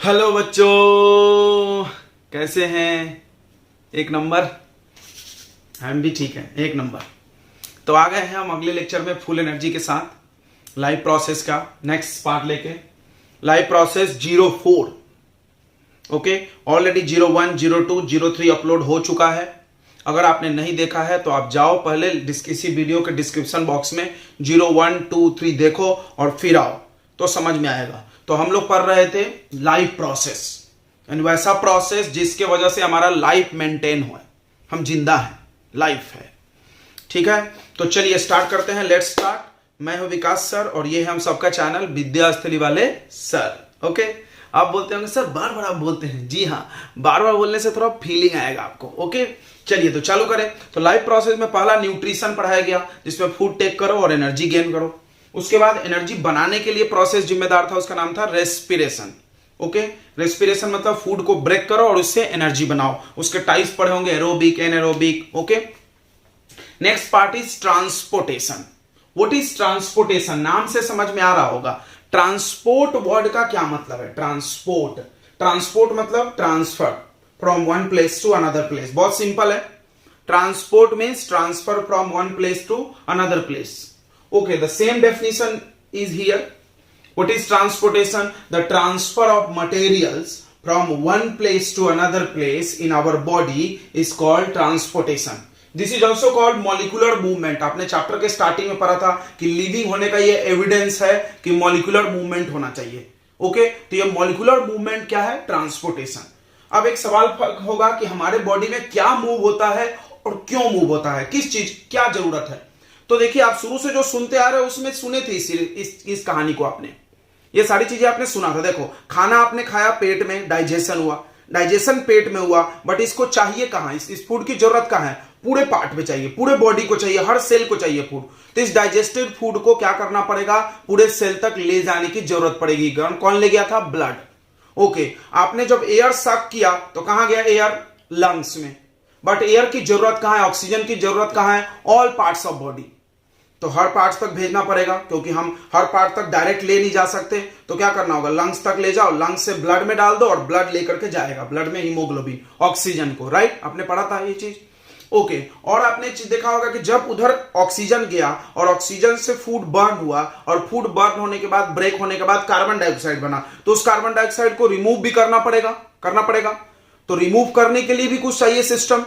Hello बच्चों, कैसे हैं? एक नंबर। हम भी ठीक हैं, एक नंबर। तो आ गए हैं हम अगले लेक्चर में फुल एनर्जी के साथ लाइव प्रोसेस का नेक्स्ट पार्ट लेके। Live process 04। Okay, already 01, 02, 03 upload हो चुका है। अगर आपने नहीं देखा है तो आप जाओ पहले इसी वीडियो के डिस्क्रिप्शन बॉक्स में 01, 2, 3 देखो और फिर आओ तो समझ में आएगा। तो हम लोग पढ़ रहे थे लाइफ प्रोसेस, एंड वैसा प्रोसेस जिसके वजह से हमारा लाइफ मेंटेन हो, हम जिंदा हैं, लाइफ है। ठीक है, तो चलिए स्टार्ट करते हैं। Let's start. मैं हूं विकास सर और ये है हम सबका चैनल विद्यास्थली वाले सर। ओके, आप बोलते होंगे सर बार बार आप बोलते हैं। जी हाँ, बार बार बोलने से थोड़ा फीलिंग आएगा आपको। ओके, चलिए तो चालू करें। तो लाइफ प्रोसेस में पहला न्यूट्रिशन पढ़ाया गया, जिसमें फूड टेक करो और एनर्जी गेन करो। उसके बाद एनर्जी बनाने के लिए प्रोसेस जिम्मेदार था, उसका नाम था रेस्पिरेशन। ओके, रेस्पिरेशन मतलब फूड को ब्रेक करो और उससे एनर्जी बनाओ। उसके टाइप्स पढ़े होंगे, aerobic, anaerobic. Okay, next part is transportation. What is transportation? नाम से समझ में आ रहा होगा। ट्रांसपोर्ट वर्ड का क्या मतलब है? ट्रांसपोर्ट, ट्रांसपोर्ट मतलब transfer from one place to another place. बहुत सिंपल है। Transport means transfer from one place to another place. Okay, the same definition is here. What is transportation? The transfer of materials from one place to another place in our body is called transportation. This is also called molecular movement. आपने chapter के starting में पढ़ा था कि living होने का ये evidence है कि मॉलिक्यूलर मूवमेंट होना चाहिए। ओके, तो ये मॉलिक्यूलर मूवमेंट क्या है? ट्रांसपोर्टेशन। अब एक सवाल होगा कि हमारे बॉडी में क्या मूव होता है और क्यों मूव होता है, किस चीज क्या जरूरत है। तो देखिए, आप शुरू से जो सुनते आ रहे हो उसमें सुने थे इस कहानी को आपने, ये सारी चीजें आपने सुना था। देखो, खाना आपने खाया, पेट में डाइजेशन हुआ, डाइजेशन पेट में हुआ, बट इसको चाहिए कहां? इस फूड की जरूरत कहां है? पूरे पार्ट में चाहिए, पूरे बॉडी को चाहिए, हर सेल को चाहिए फूड। तो इस डाइजेस्टेड फूड को क्या करना पड़ेगा? पूरे सेल तक ले जाने की जरूरत पड़ेगी। कौन ले गया था? ब्लड। ओके, आपने जब एयर सक किया तो कहां गया एयर? लंग्स में। बट एयर की जरूरत कहां है? ऑक्सीजन की जरूरत कहां है? All parts of body. तो हर पार्ट तक भेजना पड़ेगा, क्योंकि हम हर पार्ट तक डायरेक्ट ले नहीं जा सकते। तो क्या करना होगा? लंग्स तक ले जाओ, लंग्स से ब्लड में डाल दो और ब्लड लेकर के जाएगा, ब्लड में हीमोग्लोबिन, ऑक्सीजन को। राइट, आपने पढ़ा था ये चीज। ओके, और आपने देखा होगा कि जब उधर ऑक्सीजन गया और ऑक्सीजन से फूड बर्न हुआ और फूड बर्न होने के बाद, ब्रेक होने के बाद कार्बन डाइऑक्साइड बना, तो उस कार्बन डाइऑक्साइड को रिमूव भी करना पड़ेगा। तो रिमूव करने के लिए भी कुछ चाहिए सिस्टम।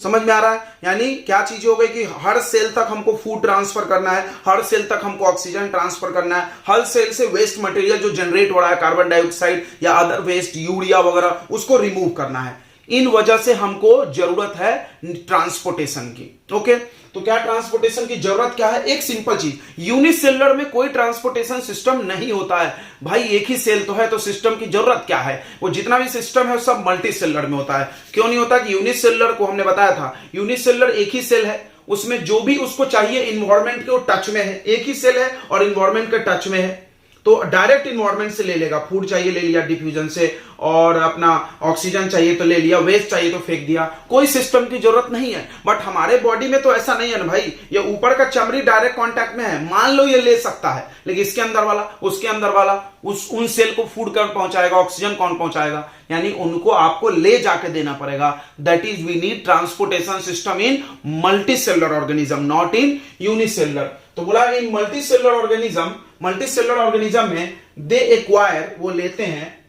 समझ में आ रहा है? यानी क्या चीज हो गई कि हर सेल तक हमको फूड ट्रांसफर करना है, हर सेल तक हमको ऑक्सीजन ट्रांसफर करना है, हर सेल से वेस्ट मटेरियल जो जनरेट हो रहा है, कार्बन डाइऑक्साइड या अदर वेस्ट, यूरिया वगैरह, उसको रिमूव करना है। इन वजह से हमको जरूरत है ट्रांसपोर्टेशन की। ओके, तो क्या ट्रांसपोर्टेशन की जरूरत क्या है? एक सिंपल चीज, यूनिसेलुलर में कोई ट्रांसपोर्टेशन सिस्टम नहीं होता है भाई। एक ही सेल तो है, तो सिस्टम की जरूरत क्या है? वो जितना भी सिस्टम है सब मल्टी सेलुलर में होता है। क्यों नहीं होता? कि यूनिसेलुलर को हमने बताया था, यूनिसेलुलर एक ही सेल है, उसमें जो भी उसको चाहिए इन्वायरमेंट के टच में है। एक ही सेल है और इन्वायरमेंट के टच में है, तो डायरेक्ट इन्वायरमेंट से ले लेगा। फूड चाहिए ले लिया डिफ्यूजन से, और अपना ऑक्सीजन चाहिए तो ले लिया, वेस्ट चाहिए तो फेंक दिया। कोई सिस्टम की जरूरत नहीं है। बट हमारे बॉडी में तो ऐसा नहीं है ना भाई। ये ऊपर का चमड़ी डायरेक्ट कांटेक्ट में है, मान लो ये ले सकता है, लेकिन इसके अंदर वाला, उसके अंदर वाला, उन सेल को फूड कौन पहुंचाएगा? ऑक्सीजन कौन पहुंचाएगा? यानी उनको आपको ले जाके देना पड़ेगा। That is we need transportation system in multi cellular organism, not in unicellular. तो बोला इन मल्टी सेलुलर ऑर्गेनिज्म में दे एक्वायर, वो लेते हैं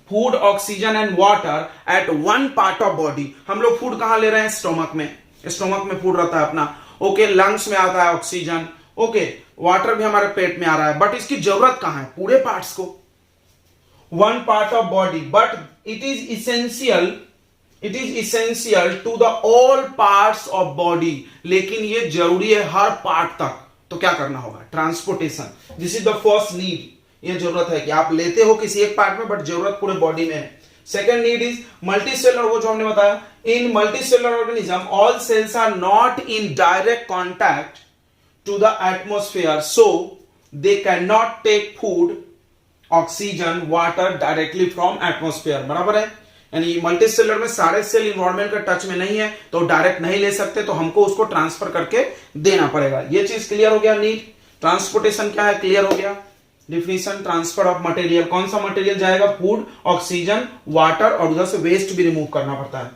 food, oxygen and water at one part of body. हम लोग फूड कहां ले रहे हैं? स्टोमक में। स्टोमक में फूड रहता है अपना। ओके, लंग्स में आता है ऑक्सीजन। ओके, वाटर भी हमारे पेट में आ रहा है, बट इसकी जरूरत कहां है? पूरे पार्ट्स को, one part of body. But it is essential to the all parts of body. लेकिन ये जरूरी है हर पार्ट तक। तो क्या करना होगा? Transportation. This is the first need. ये जरूरत है कि आप लेते हो किसी एक पार्ट में, बट जरूरत पूरे बॉडी में है। सेकेंड नीड इज मल्टीसेलुलर, वो जो हमने बताया, in multicellular organism all cells are not in direct contact to the atmosphere, so they can not take food, oxygen, water directly from atmosphere. बराबर है? यानी मल्टीसेलुलर में सारे सेल इन्वायरमेंट के टच में नहीं है, तो डायरेक्ट नहीं ले सकते, तो हमको उसको ट्रांसफर करके देना पड़ेगा। ये चीज क्लियर हो गया। नीड ट्रांसपोर्टेशन क्या है? क्लियर हो गया। डिफिनीशन, ट्रांसफर ऑफ मटेरियल, कौन सा मटेरियल जाएगा, फूड, ऑक्सीजन, वाटर, और उधर से वेस्ट भी रिमूव करना पड़ता है।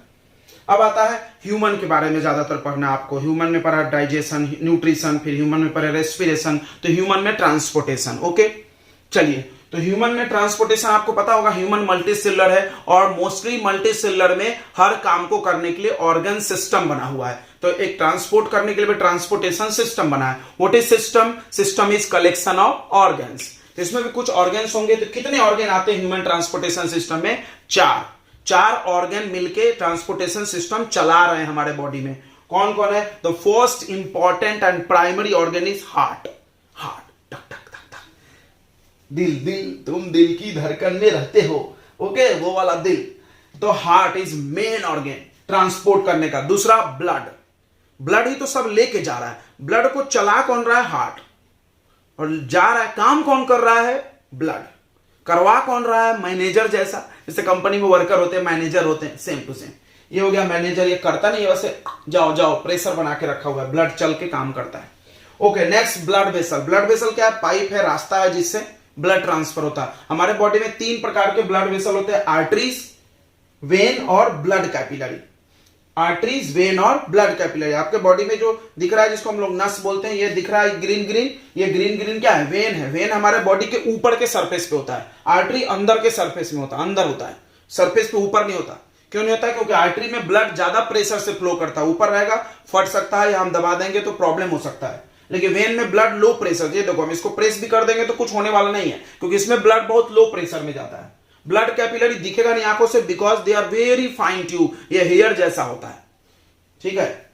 अब आता है ह्यूमन के बारे में ज्यादातर पढ़ना आपको। ह्यूमन में पढ़ा डाइजेशन, न्यूट्रिशन, फिर ह्यूमन में पढ़ा रेस्पिरेशन, तो ह्यूमन में ट्रांसपोर्टेशन। ओके, चलिए, तो ह्यूमन में ट्रांसपोर्टेशन आपको पता होगा, ह्यूमन मल्टी सेलुलर है और मोस्टली मल्टी सेलुलर में हर काम को करने के लिए ऑर्गन सिस्टम बना हुआ है। तो एक ट्रांसपोर्ट करने के लिए भी ट्रांसपोर्टेशन सिस्टम बना है। What is system? System is collection of organs. तो इसमें भी कुछ ऑर्गन्स होंगे। तो कितने ऑर्गन आते हैं ह्यूमन ट्रांसपोर्टेशन सिस्टम में? चार ऑर्गन मिलके ट्रांसपोर्टेशन सिस्टम चला रहे हैं हमारे बॉडी में। कौन कौन है? The first important and primary organ is heart. Heart, टक टक टक टक, दिल, तुम दिल की धड़कन में रहते हो, ओके, वो वाला दिल। तो heart is main organ transport करने का। दूसरा ब्लड ही तो सब लेके जा रहा है। ब्लड को चला कौन रहा है? हार्ट। और जा रहा है, काम कौन कर रहा है? ब्लड। करवा कौन रहा है? मैनेजर जैसा, जैसे कंपनी में वर्कर होते हैं, मैनेजर होते हैं, सेम टू सेम। ये हो गया मैनेजर, ये करता नहीं, वैसे जाओ प्रेशर बना के रखा हुआ है, ब्लड चल के काम करता है। Okay, next blood vessel. Blood vessel क्या है? पाइप है, रास्ता है जिससे ब्लड ट्रांसफर होता है। हमारे बॉडी में 3 प्रकार के ब्लड वेसल होते हैं, आर्टरीज, वेन और ब्लड कैपिलरी। आर्टरीज, वेन और ब्लड कैपिलरी। आपके बॉडी में जो दिख रहा है जिसको हम लोग नस बोलते हैं, ये दिख रहा है ग्रीन ग्रीन, ये ग्रीन ग्रीन क्या है? वेन है। वेन हमारे बॉडी के ऊपर के सरफेस पे होता है। आर्टरी अंदर के सरफेस में होता है, अंदर होता है, सरफेस पे ऊपर नहीं होता। क्यों नहीं होता है? क्योंकि आर्टरी में ब्लड ज्यादा प्रेशर से फ्लो करता है, ऊपर रहेगा फट सकता है या हम दबा देंगे तो प्रॉब्लम हो सकता है। लेकिन वेन में ब्लड लो प्रेशर, ये देखो हम इसको प्रेस भी कर देंगे तो कुछ होने वाला नहीं है, क्योंकि इसमें ब्लड बहुत लो प्रेशर में जाता है। ब्लड कैपिलरी दिखेगा नहीं आंखों से, because they are very fine tube, ये हेयर जैसा होता है, ठीक है।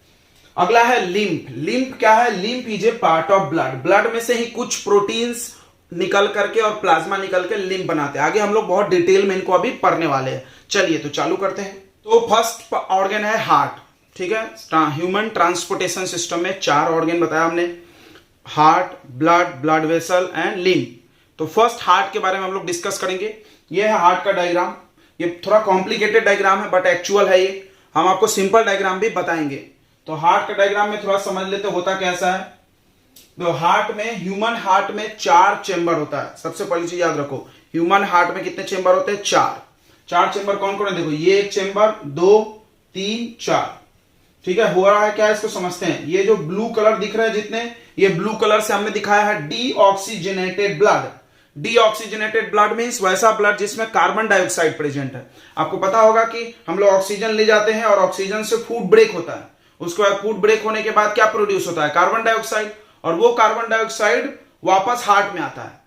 अगला है लिम्फ। लिम्फ क्या है? Lymph is a part of blood. Blood में से ही कुछ प्रोटीन्स निकल करके और प्लाज्मा निकल के लिम्फ बनाते हैं। आगे हम लोग बहुत डिटेल में इनको अभी पढ़ने वाले हैं। चलिए तो चालू करते हैं। तो फर्स्ट ऑर्गन है हार्ट, ठीक है। ह्यूमन ट्रांसपोर्टेशन सिस्टम में 4 ऑर्गन बताया हमने, heart, blood vessel and lymph. तो फर्स्ट हार्ट के बारे में हम लोग डिस्कस करेंगे। ये है हार्ट का डायग्राम। ये थोड़ा कॉम्प्लिकेटेड डायग्राम है बट एक्चुअल है ये, हम आपको सिंपल डायग्राम भी बताएंगे। तो हार्ट का डायग्राम में थोड़ा समझ लेते होता कैसा है। तो हार्ट में, ह्यूमन हार्ट में 4 चेंबर होता है। सबसे पहली चीज याद रखो, ह्यूमन हार्ट में कितने चेंबर होते हैं? 4 चेंबर कौन कौन है? देखो, ये एक चेंबर, 2, 3, 4, ठीक है। हो रहा है क्या, इसको समझते हैं। ये जो ब्लू कलर दिख रहे हैं जितने, ये ब्लू कलर से हमने दिखाया है deoxygenated blood. Deoxygenated blood means वैसा ब्लड जिसमें कार्बन डाइऑक्साइड प्रेजेंट है। आपको पता होगा कि हम लोग ऑक्सीजन ले जाते हैं और ऑक्सीजन से फूड ब्रेक होता है। उसके बाद फूड ब्रेक होने के बाद क्या प्रोड्यूस होता है? Carbon dioxide. और वो कार्बन डाइऑक्साइड वापस हार्ट में आता है।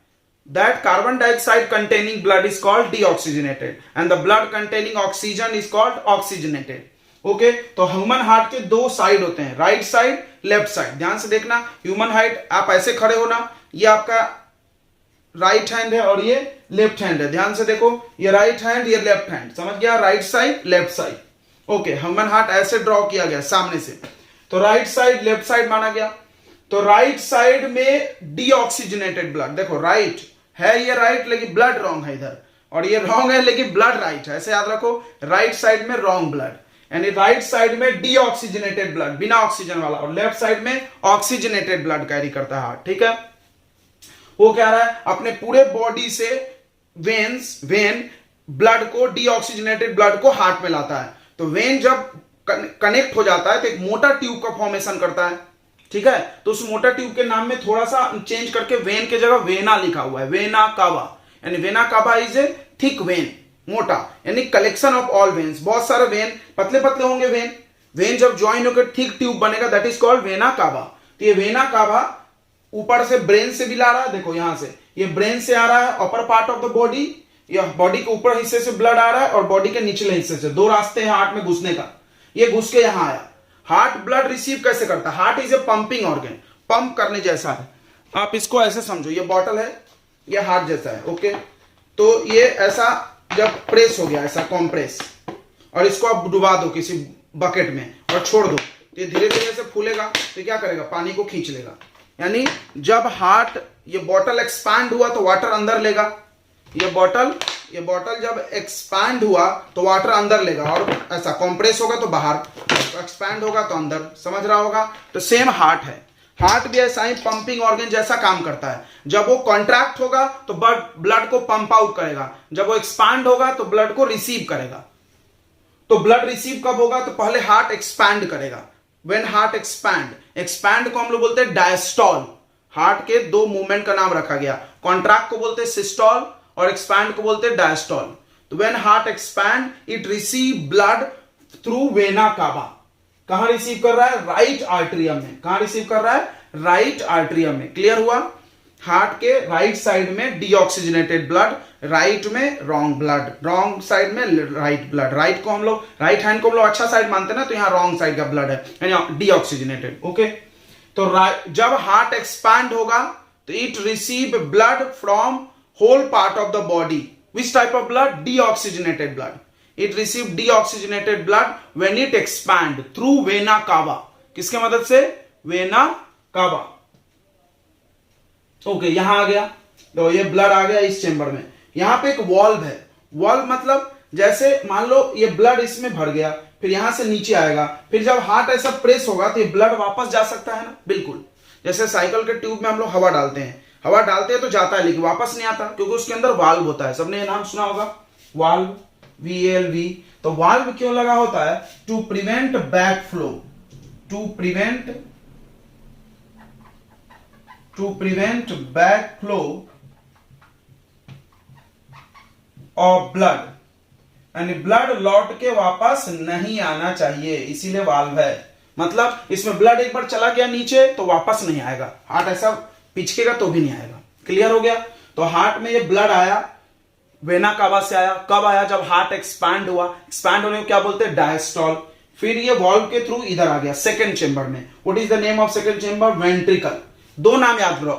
That carbon dioxide containing blood is called deoxygenated and the blood containing oxygen is called oxygenated. Okay, तो ह्यूमन हार्ट के 2 साइड होते हैं, राइट साइड, लेफ्ट साइड। ध्यान से देखना, ह्यूमन हार्ट आप ऐसे खड़े हो ना, ये आपका राइट हैंड है और ये लेफ्ट हैंड है। ध्यान से देखो, ये राइट हैंड, ये लेफ्ट हैंड, समझ गया? Right side, left side. Okay, human heart ऐसे ड्रॉ किया गया सामने से, तो राइट साइड, लेफ्ट साइड माना गया। तो राइट साइड में डीऑक्सीजनेटेड ब्लड, देखो राइट है, ये राइट, लेकिन ब्लड रॉन्ग है इधर, और ये रॉन्ग है लेकिन ब्लड राइट है। ऐसे याद रखो, राइट साइड में रॉन्ग ब्लड, यानी राइट साइड में डीऑक्सीजनेटेड ब्लड, बिना ऑक्सीजन वाला, और लेफ्ट साइड में ऑक्सीजनेटेड ब्लड कैरी करता है हार्ट, ठीक है। वो क्या रहा है, अपने पूरे बॉडी से वेन ब्लड को, डीऑक्सीजनेटेड ब्लड को हार्ट में लाता है। तो वेन जब कनेक्ट हो जाता है तो एक मोटा ट्यूब का फॉर्मेशन करता है, ठीक है। तो उस मोटा ट्यूब के नाम में थोड़ा सा चेंज करके वेन के जगह वेना लिखा हुआ है, वेना कावा, यानी vena cava is a thick when, मोटा, यानी कलेक्शन ऑफ ऑल वेन्स। बहुत सारे वेन पतले पतले होंगे, वेन जब ज्वाइन होकर थिक ट्यूब बनेगा, that is called vena cava. तो ये वेना कावा ऊपर से ब्रेन से भी ला रहा है, देखो यहां से, ये ब्रेन से आ रहा है, upper part of the body, या बॉडी के ऊपर हिस्से से ब्लड आ रहा है और बॉडी के निचले हिस्से से। 2 रास्ते हैं हार्ट में घुसने का, ये घुस के यहां आया। हार्ट ब्लड रिसीव कैसे करता है? Heart is a pumping organ, pump करने जैसा है। आप इसको ऐसे समझो, ये बॉटल है, ये हार्ट जैसा है, ओके। तो ये ऐसा जब प्रेस हो गया, ऐसा कॉम्प्रेस, और इसको आप डुबा दो किसी बकेट में और छोड़ दो, ये धीरे धीरे से फूलेगा, तो क्या करेगा? पानी को खींच लेगा। यानी जब हार्ट, ये बॉटल एक्सपैंड हुआ तो वाटर अंदर लेगा, ये बॉटल जब एक्सपैंड हुआ तो वाटर अंदर लेगा, और ऐसा कॉम्प्रेस होगा तो बाहर, तो एक्सपैंड होगा तो अंदर, समझ रहा होगा। तो सेम हार्ट है। हार्ट भी ऐसा ही पंपिंग ऑर्गन जैसा काम करता है। जब वो कॉन्ट्रैक्ट होगा तो ब्लड को पंप आउट करेगा, जब वो एक्सपांड होगा तो ब्लड को रिसीव करेगा। तो ब्लड रिसीव कब होगा? तो पहले हार्ट एक्सपैंड करेगा। व्हेन हार्ट एक्सपैंड को हम लोग बोलते हैं डायस्टॉल। हार्ट के दो मूवमेंट का नाम रखा गया, कॉन्ट्रैक्ट को बोलते हैं सिस्टॉल और एक्सपैंड को बोलते हैं डायस्टॉल। तो when heart expand it receive blood through vena कावा। कहां रिसीव कर रहा है? राइट आर्टरियम में। कहां रिसीव कर रहा है? राइट आर्टरियम में। क्लियर हुआ? हार्ट के राइट साइड में डीऑक्सीजनेटेड ब्लड, राइट में रॉन्ग ब्लड, रॉन्ग साइड में राइट ब्लड। राइट को हम लोग, राइट हैंड को हम लोग अच्छा साइड मानते हैं ना, तो यहां रॉन्ग साइड का ब्लड है, डीऑक्सीजनेटेड। ओके, तो जब हार्ट एक्सपैंड होगा तो it receive blood from whole part of the body. Which type of blood? Deoxygenated blood. It receive deoxygenated blood when it expand through vena cava। किसके मदद से? Vena cava. Okay, यहां आ गया, तो ये ब्लड आ गया इस चेंबर में। यहां पे एक वॉल्व है। वॉल्व मतलब जैसे मान लो ये ब्लड इसमें भर गया, फिर यहां से नीचे आएगा, फिर जब हार्ट ऐसा प्रेस होगा तो ये ब्लड वापस जा सकता है ना। बिल्कुल, जैसे साइकिल के ट्यूब में हम लोग हवा डालते हैं, हवा डालते हैं तो जाता है लेकिन वापस नहीं आता, क्योंकि उसके अंदर वाल्व होता है। सबने ये नाम सुना होगा, वाल्व, VLV। तो वाल्व क्यों लगा होता है? To prevent back flow, to prevent back flow of blood, यानी ब्लड लौट के वापस नहीं आना चाहिए, इसीलिए वाल्व है। मतलब इसमें ब्लड एक बार चला गया नीचे तो वापस नहीं आएगा, हार्ट ऐसा पिचकेगा तो भी नहीं आएगा। क्लियर हो गया? तो हार्ट में ये ब्लड आया, वेना कावा से आया। कब आया? जब हार्ट एक्सपैंड हुआ। एक्सपैंड होने को क्या बोलते हैं? डायस्टॉल। फिर ये वॉल्व के थ्रू इधर आ गया सेकंड चेंबर में। What is the name of second chamber? Ventricle. दो नाम याद करो,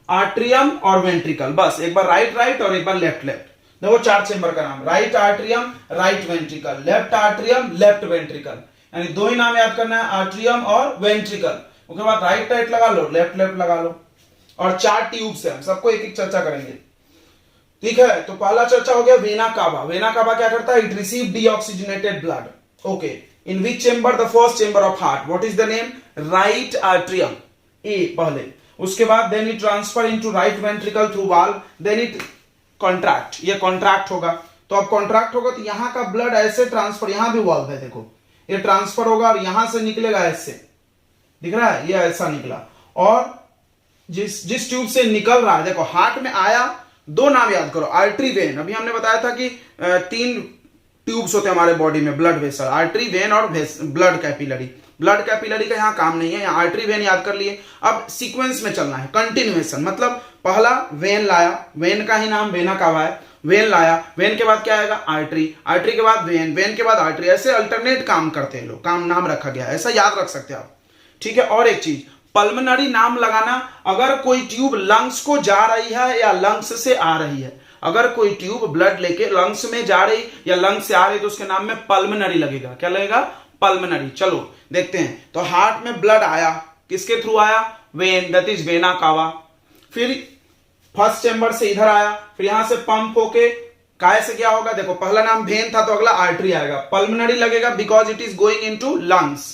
आर्ट्रियम और वेंट्रिकल। बस एक बार राइट और एक बार लेफ्ट। देखो 4 चेंबर का नाम, right atrium, right ventricle, left atrium, left ventricle. यानी दो ही नाम याद करना है, आर्ट्रियम और वेंट्रिकल। उसके बाद राइट लगा लो, लेफ्ट लगा लो। और 4 ट्यूब्स है, सबको एक एक चर्चा करेंगे। ठीक है, तो पहला चर्चा हो गया वेना कावा। वेना कावा क्या करता है? It receive deoxygenated blood. Okay, in which chamber? The first chamber of heart. What is the name? Right atrium, ए पहले। उसके बाद then it transfer into right ventricle through valve, then it contract. ये contract होगा, तो अब contract होगा तो यहां का ब्लड ऐसे ट्रांसफर, यहां भी वाल्व है देखो, ये ट्रांसफर होगा और यहां से निकलेगा ऐसे, दिख रहा है? ये ऐसा निकला। और जिस ट्यूब से निकल रहा है, देखो हार्ट में आया, दो नाम याद करो, आर्टरी वेन। अभी हमने बताया था कि 3 ट्यूब्स होते हैं हमारे बॉडी में, ब्लड वेसल, आर्टरी वेन और ब्लड कैपिलरी। ब्लड कैपिलरी का यहां काम नहीं है, यहां आर्टरी वेन याद कर लिए। अब सीक्वेंस में चलना है, कंटिन्यूएशन। मतलब पहला वेन लाया, वेन का ही नाम वेना कावा है। वेन लाया, वेन के बाद क्या आएगा? आर्टरी, आर्टरी के बाद वेन, वेन के बाद आर्टरी। ऐसे अल्टरनेट काम करते हैं लोग, काम नाम रखा गया है, ऐसा याद रख सकते हैं आप। ठीक है, और एक चीज, पल्मनरी नाम लगाना, अगर कोई ट्यूब लंग्स को जा रही है या लंग्स से आ रही है। अगर कोई ट्यूब ब्लड लेके लंग्स में जा रही या लंग्स से आ रही तो उसके नाम में पल्मनरी लगेगा। क्या लगेगा? पल्मनरी। चलो देखते हैं। तो हार्ट में ब्लड आया, किसके थ्रू आया? When, that is vena cava. फिर फर्स्ट चेंबर से इधर आया, फिर यहां से पंप होके काय से क्या होगा? देखो पहला नाम वेन था तो अगला आर्टरी आएगा, पल्मनरी लगेगा because it is going into lungs.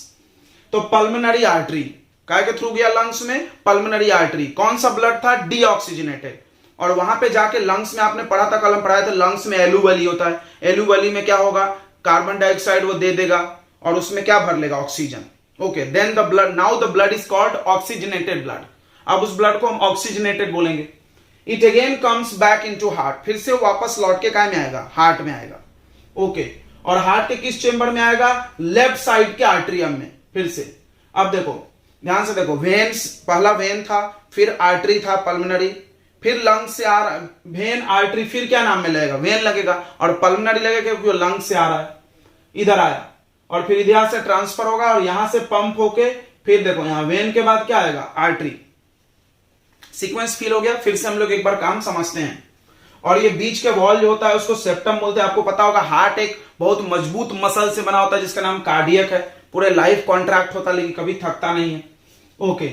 तो पल्मनरी आर्टरी काय के थ्रू गया लंग्स में? Pulmonary artery. कौन सा ब्लड था? डीऑक्सीजनेटेड। और वहां पे जाके लंग्स में आपने पढ़ा था, कलम पढ़ाया था, लंग्स में एलुवली होता है। एलुवली में क्या होगा? कार्बन डाइऑक्साइड वो दे देगा और उसमें क्या भर लेगा? Oxygen. Okay, then the blood, now the blood is called oxygenated blood. अब उस ब्लड को हम ऑक्सीजनेटेड बोलेंगे। It again comes back into heart, फिर से वापस लौट के काय में आएगा? हार्ट में आएगा। ओके, और हार्ट के किस चेंबर में आएगा? लेफ्ट साइड के आर्टरियम में। फिर से अब देखो, ध्यान से देखो, वेन्स, पहला वेन था, फिर आर्टरी था पल्मनरी, फिर लंग्स से आ रहा है, वेन आर्टरी, फिर क्या नाम में लगेगा? वेन लगेगा, और पल्मनरी लगेगा क्योंकि लंग्स से आ रहा है। इधर आया और फिर इधर से ट्रांसफर होगा और यहां से पंप होके फिर देखो यहां वेन के बाद क्या आएगा? आर्टरी। सीक्वेंस फील हो गया? फिर से हम लोग एक बार काम समझते हैं। और ये बीच के वॉल जो होता है उसको सेप्टम बोलते हैं। आपको पता होगा हार्ट एक बहुत मजबूत मसल से बना होता है जिसका नाम कार्डियक है। पूरे लाइफ कॉन्ट्रैक्ट होता है लेकिन कभी थकता नहीं है। ओके,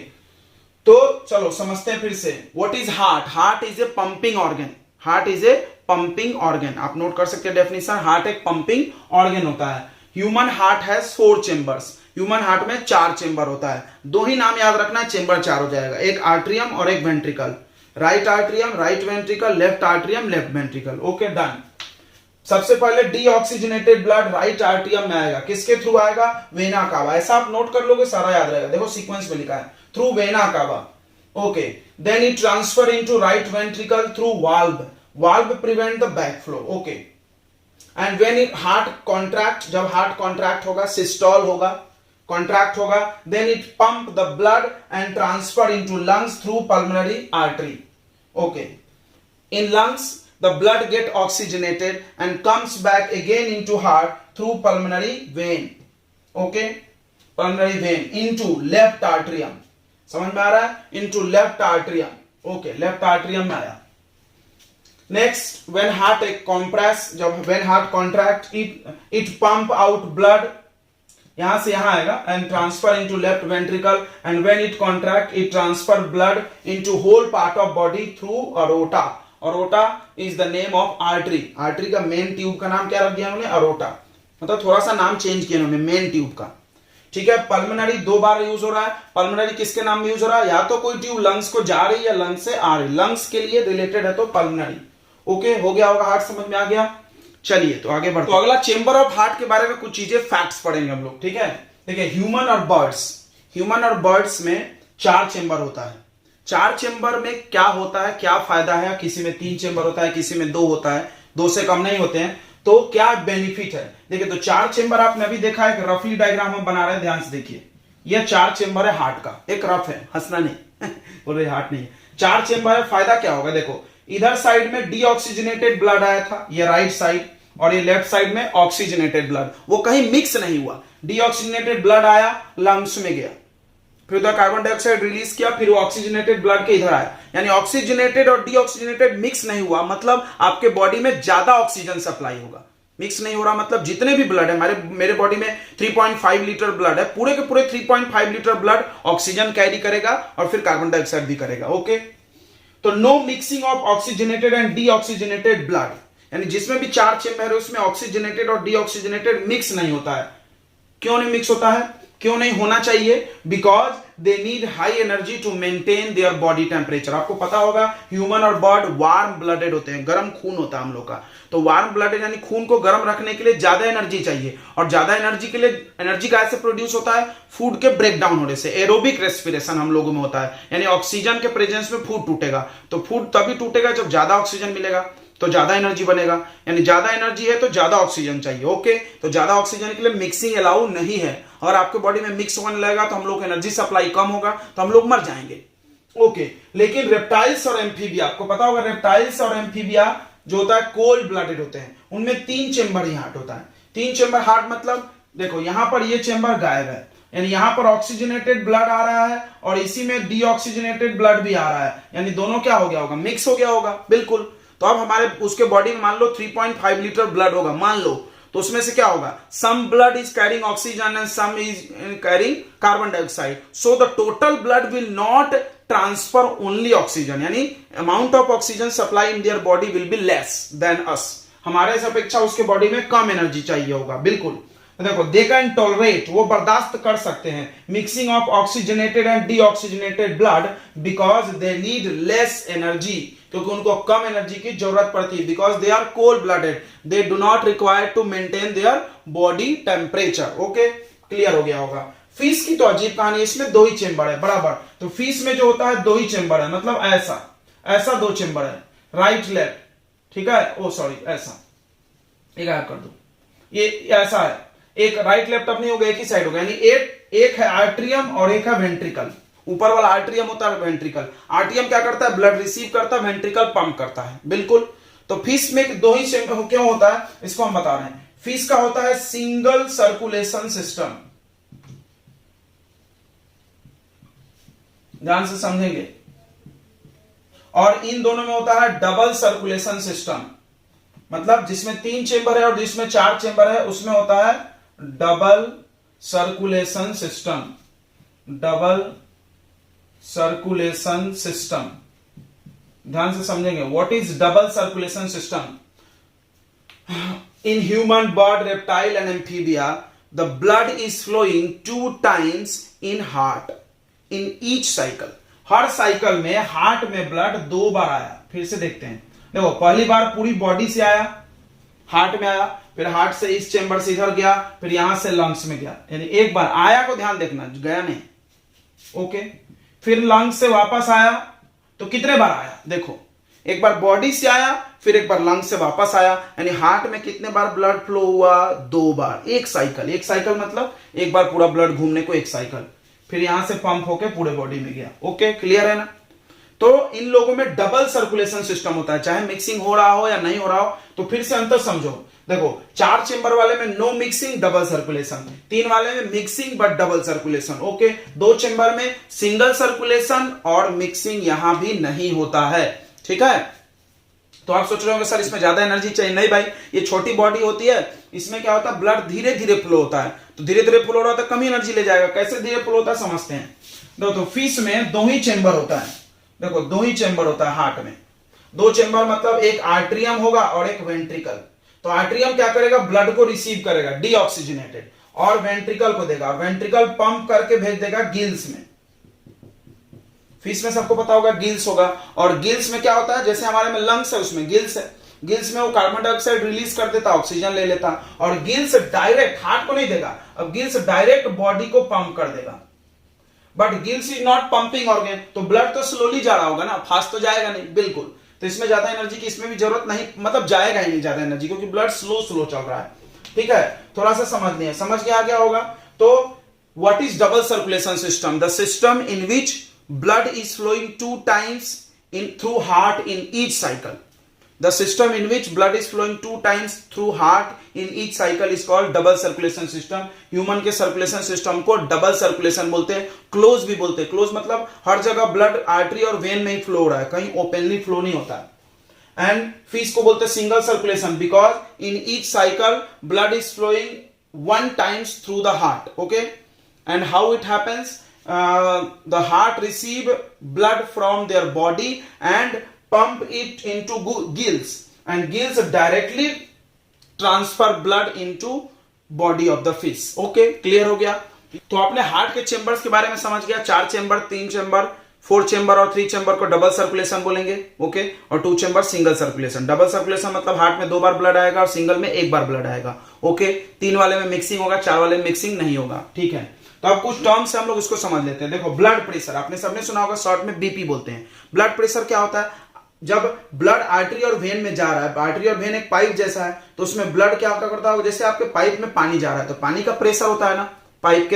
तो चलो समझते हैं फिर से। What is heart? Heart is a pumping organ. Heart is a pumping organ. आप नोट कर सकते हैं डेफिनेशन, हार्ट एक पंपिंग ऑर्गन होता है। Human heart has 4 chambers. Human heart में 4 चेंबर होता है, 2 ही नाम याद रखना है, चेंबर 4 हो जाएगा, एक आर्ट्रियम और एक ventricle, right atrium, right ventricle, left atrium, left ventricle. Okay done. सबसे पहले डीऑक्सीजनेटेड ब्लड राइट आर्ट्रियम में आएगा, किसके थ्रू आएगा? Vena cava. ऐसा आप नोट कर लोगे, सारा याद रहेगा। देखो सीक्वेंस में लिखा है, through vena cava. Okay, then it transfer into right ventricle through valve, valve prevent the backflow. Okay, and when it heart contract, जब हार्ट कॉन्ट्रैक्ट होगा, सिस्टोल होगा, कॉन्ट्रैक्ट होगा, then it pump the blood and transfer into lungs through pulmonary artery. Okay, in lungs the blood get oxygenated and comes back again into heart through pulmonary vein. Okay, pulmonary vein into left atrium. समझ में आ रहा है? into left atrium. Okay, left atrium में आया। next, when heart compress, जब when heart contract, it pump out blood, यहां से यहां आएगा, and transfer into left ventricle, and when it contract it transfer blood into whole part of body through aorta. Aorta is the name of artery. Artery का main tube का नाम क्या रख दिया उन्होंने? अरोटा। मतलब थोड़ा सा नाम चेंज किया उन्होंने मेन ट्यूब का। ठीक है, पल्मोनरी 2 बार यूज हो रहा है। पल्मोनरी किसके नाम में यूज हो रहा है? या तो कोई ट्यूब लंग्स को जा रही है या लंग्स से आ रही, लंग्स के लिए रिलेटेड है तो पल्मोनरी। ओके, हो गया होगा, हार्ट समझ में आ गया। चलिए तो आगे बढ़ते। तो अगला चेंबर ऑफ हार्ट के बारे में कुछ चीजें फैक्ट्स पढ़ेंगे हम लोग। ठीक है, देखिए ह्यूमन और बर्ड्स में 4 चेंबर होता है। 4 चेंबर में क्या होता है, क्या फायदा है? किसी में 3 चेंबर होता है, किसी में 2 होता है, 2 से कम नहीं होते हैं। तो क्या बेनिफिट है? देखिए, तो 4 चेंबर आपने अभी देखा है, रफली डायग्राम हम बना रहे हैं, ध्यान से देखिए। ये 4 चेंबर है हार्ट का, एक रफ है, हंसना नहीं बोल रहे हार्ट नहीं है, 4 चेंबर है। फायदा क्या होगा? देखो, इधर साइड में डीऑक्सीजनेटेड ब्लड आया था, ये राइट साइड, और ये लेफ्ट साइड में ऑक्सीजनेटेड ब्लड, वो कहीं मिक्स नहीं हुआ। डीऑक्सीजनेटेड ब्लड आया, लंग्स में गया, फिर उधर कार्बन डाइऑक्साइड रिलीज किया, फिर वो ऑक्सीजनेटेड ब्लड के इधर आया, यानी ऑक्सीजनेटेड और डीऑक्सीजनेटेड मिक्स नहीं हुआ, मतलब आपके बॉडी में ज्यादा ऑक्सीजन सप्लाई होगा। मिक्स नहीं हो रहा मतलब जितने भी ब्लड है, मेरे बॉडी में 3.5 लीटर ब्लड है, पूरे के पूरे 3.5 लीटर ब्लड ऑक्सीजन कैरी करेगा और फिर कार्बन डाइऑक्साइड भी करेगा। ओके, तो no mixing of oxygenated and deoxygenated blood, यानी जिसमें भी 4 चेंबर है उसमें ऑक्सीजनेटेड और डीऑक्सीजनेटेड मिक्स नहीं होता है। क्यों नहीं मिक्स होता है? क्यों नहीं होना चाहिए? Because they need high energy to maintain their body temperature. आपको पता होगा ह्यूमन और बर्ड वार्म ब्लडेड होते हैं, गर्म खून होता है हम लोग का। तो वार्म ब्लडेड यानी खून को गर्म रखने के लिए ज्यादा एनर्जी चाहिए, और ज्यादा एनर्जी के लिए एनर्जी कैसे प्रोड्यूस होता है? फूड के ब्रेक डाउन होने से। एरोबिक रेस्पिरेशन हम लोगों में होता है, यानी ऑक्सीजन के प्रेजेंस में फूड टूटेगा। तो फूड तभी टूटेगा जब ज्यादा ऑक्सीजन मिलेगा, तो ज्यादा एनर्जी बनेगा, यानी ज्यादा एनर्जी है तो ज्यादा ऑक्सीजन चाहिए। ओके, तो ज्यादा ऑक्सीजन के लिए मिक्सिंग अलाउ नहीं है, और आपके बॉडी में मिक्स होने लगेगा तो हम लोग एनर्जी सप्लाई कम होगा, तो हम लोग मर जाएंगे। ओके, लेकिन रेप्टाइल्स और एम्फीबिया, आपको पता होगा रेप्टाइल्स और एम्फीबिया जो होता है कोल्ड ब्लडेड होते हैं, उनमें 3 चेंबर ही हार्ट होता है। 3 चेंबर हार्ट मतलब देखो, यहां पर ये चेंबर गायब है, यानी यहां पर ऑक्सीजनेटेड ब्लड आ रहा है और इसी में डीऑक्सीजनेटेड ब्लड भी आ रहा है, यानी दोनों क्या हो गया होगा? मिक्स हो गया होगा। बिल्कुल। तो अब हमारे उसके बॉडी में मान लो 3.5 लीटर ब्लड होगा, मान लो, तो उसमें से क्या होगा? Some blood is carrying oxygen and some is carrying carbon dioxide, so the total blood will not transfer only oxygen, यानी amount of oxygen supply in their body will be less than us. हमारे अपेक्षा उसके body में कम energy चाहिए होगा। बिल्कुल। देखो, they can tolerate, वो बर्दाश्त कर सकते हैं mixing of oxygenated and deoxygenated blood because they need less energy, क्योंकि उनको कम एनर्जी की जरूरत पड़ती है। Because they are cold blooded, they do not require to maintain their body temperature. Okay, clear हो गया होगा। फिश की तो अजीब कहानी, इसमें 2 ही चेंबर है बराबर। तो फिश में जो होता है 2 ही चेंबर है, मतलब ऐसा 2 चेंबर है, राइट लेफ्ट। ठीक है, ओ सॉरी, ऐसा एक गायब कर दो, ये ऐसा है, एक राइट लेफ्ट अब नहीं होगा, एक ही साइड होगा, यानी एक है आर्ट्रियम और एक है वेंट्रिकल। ऊपर वाला आर्ट्रियम होता है, वेंट्रिकल। आर्ट्रियम क्या करता है? ब्लड रिसीव करता है, वेंट्रिकल पंप करता है। बिल्कुल। तो फिश में 2 ही क्यों होता है, इसको हम बता रहे हैं। फिश का होता है सिंगल सर्कुलेशन सिस्टम, ध्यान से समझेंगे, और इन दोनों में होता है डबल सर्कुलेशन सिस्टम, मतलब जिसमें 3 चेंबर है और जिसमें 4 चेंबर है उसमें होता है double circulation system. Double circulation system, ध्यान से समझेंगे। What is double circulation system? In human, bird, reptile and amphibia the blood is flowing 2 times in heart in each cycle. हर साइकिल में हार्ट में ब्लड 2 बार आया। फिर से देखते हैं, देखो पहली बार पूरी बॉडी से आया, हार्ट में आया, फिर हार्ट से इस चेंबर से इधर गया, फिर यहां से लंग्स में गया, यानी एक बार आया को ध्यान देखना, गया नहीं। ओके, फिर लंग्स से वापस आया तो कितने बार आया, देखो एक बार बॉडी से आया, फिर एक बार लंग्स से वापस आया, यानी हार्ट में कितने बार ब्लड फ्लो हुआ, 2 बार। एक साइकिल, एक साइकिल मतलब एक बार पूरा ब्लड घूमने को एक साइकिल, फिर यहां से पंप होके पूरे बॉडी में गया। ओके, क्लियर है ना। तो इन लोगों में डबल सर्कुलेशन सिस्टम होता है, चाहे मिक्सिंग हो रहा हो या नहीं हो रहा हो। तो फिर से अंतर समझो, देखो 4 चेंबर वाले में नो मिक्सिंग डबल सर्कुलेशन, 3 वाले में mixing but double circulation. Okay, 2 chamber में सिंगल सर्कुलेशन और मिक्सिंग यहां भी नहीं होता है। ठीक है, तो आप सोच रहे होंगे सर इसमें ज्यादा एनर्जी चाहिए। नहीं भाई, ये छोटी बॉडी होती है, इसमें क्या होता है ब्लड धीरे धीरे फ्लो होता है, तो धीरे धीरे फ्लो हो रहा है तो कम ही एनर्जी ले जाएगा। कैसे धीरे फ्लो होता है समझते हैं। तो फिश में 2 ही चेंबर होता है, देखो 2 ही चेंबर होता है हार्ट में। 2 चेंबर मतलब एक आर्ट्रियम होगा और एक वेंट्रिकल। तो आर्ट्रियम क्या करेगा, ब्लड को रिसीव करेगा डीऑक्सीजनेटेड, और वेंट्रिकल को देगा, वेंट्रिकल पंप करके भेज देगा गिल्स में। फिश में सबको पता होगा गिल्स होगा, और गिल्स में क्या होता है, जैसे हमारे में लंग्स है उसमें गिल्स है, गिल्स में वो कार्बन डाइऑक्साइड रिलीज कर देता, ऑक्सीजन ले लेता, और गिल्स डायरेक्ट हार्ट को नहीं देगा, अब गिल्स डायरेक्ट बॉडी को पंप कर देगा। But gills is not pumping organ, तो ब्लड तो स्लोली जा रहा होगा ना, फास्ट तो जाएगा नहीं, बिल्कुल। तो इसमें ज्यादा एनर्जी की इसमें भी जरूरत नहीं, मतलब जाएगा ही नहीं ज्यादा एनर्जी, क्योंकि ब्लड स्लो स्लो चल रहा है। ठीक है, थोड़ा सा समझ लिया, समझ के आ गया होगा। तो what is double circulation system, the system in which blood is flowing 2 times through heart in each cycle. The system in which blood is flowing 2 times through heart in each cycle is called double circulation system. Human के circulation system को double circulation बोलते हैं, close भी बोलते हैं। close मतलब हर जगह blood artery और vein में ही flow हो रहा है, कहीं openly flow नहीं होता है। And fish को बोलते हैं single circulation because in each cycle blood is flowing 1 times through the heart. Okay, and how it happens? The heart receive blood from their body and pump it into gills, and gills directly transfer blood into body of the fish. Okay, clear हो गया। तो आपने heart के chambers के बारे में समझ गया, 4 चेंबर, 3 चेंबर, 4 चेंबर और 3 चेंबर को डबल सर्कुलेशन बोलेंगे। ओके, और 2 chamber single circulation. Double circulation मतलब हार्ट में 2 बार ब्लड आएगा और सिंगल में 1 बार ब्लड आएगा। ओके, 3 वाले में मिक्सिंग होगा, 4 वाले में मिक्सिंग नहीं होगा। ठीक है, तो अब कुछ टर्म्स हम लोग इसको समझ लेते हैं। देखो ब्लड प्रेशर, आपने सबने सुना होगा, शॉर्ट में बीपी बोलते हैं। ब्लड प्रेशर क्या होता है, जब ब्लड आर्टरी और वेन में जा रहा है, आर्टरी और वेन एक पाइप जैसा है, तो उसमें ब्लड क्या करता है, जैसे आपके पाइप में पानी जा रहा है तो पानी का प्रेशर होता है ना, पाइप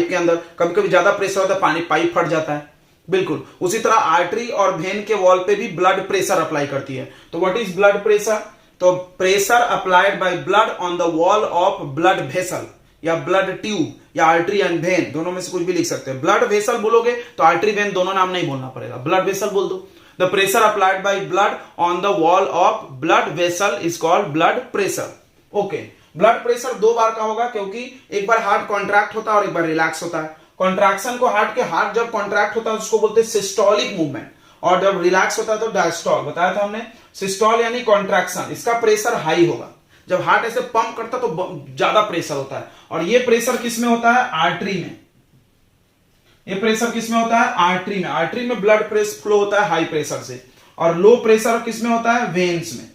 के अंदर कभी कभी ज्यादा प्रेशर होता है, पानी पाइप फट जाता है। बिल्कुल उसी तरह आर्टरी और वेन के वॉल पे भी ब्लड प्रेशर अप्लाई करती है। तो व्हाट इज ब्लड प्रेशर, तो pressure applied by blood on the wall of blood vessel या ब्लड ट्यूब या आर्टरी एंड वेन, दोनों में से कुछ भी लिख सकते हैं। ब्लड वेसल बोलोगे तो आर्टरी वेन दोनों नाम नहीं बोलना पड़ेगा, ब्लड वेसल बोल दो। The pressure applied by blood on the wall of blood vessel is called blood pressure. Okay, blood pressure 2 बार का होगा, क्योंकि एक बार हार्ट कॉन्ट्रैक्ट होता है और एक बार रिलैक्स होता है। कॉन्ट्रैक्शन को हार्ट जब कॉन्ट्रैक्ट होता है उसको बोलते हैं सिस्टोलिक मूवमेंट, और जब रिलैक्स होता है तो डायस्टोल। बताया था हमने, सिस्टोल यानी कॉन्ट्रैक्शन, इसका प्रेशर हाई होगा। जब हार्ट ऐसे पंप करता है तो ज्यादा प्रेशर होता है, और ये प्रेशर किसमें होता है, आर्टरी में। ये प्रेशर किसमें होता है, आर्टरी में। आर्टरी में ब्लड प्रेशर फ्लो होता है हाई प्रेशर से, और लो प्रेशर किसमें होता है, वेन्स में।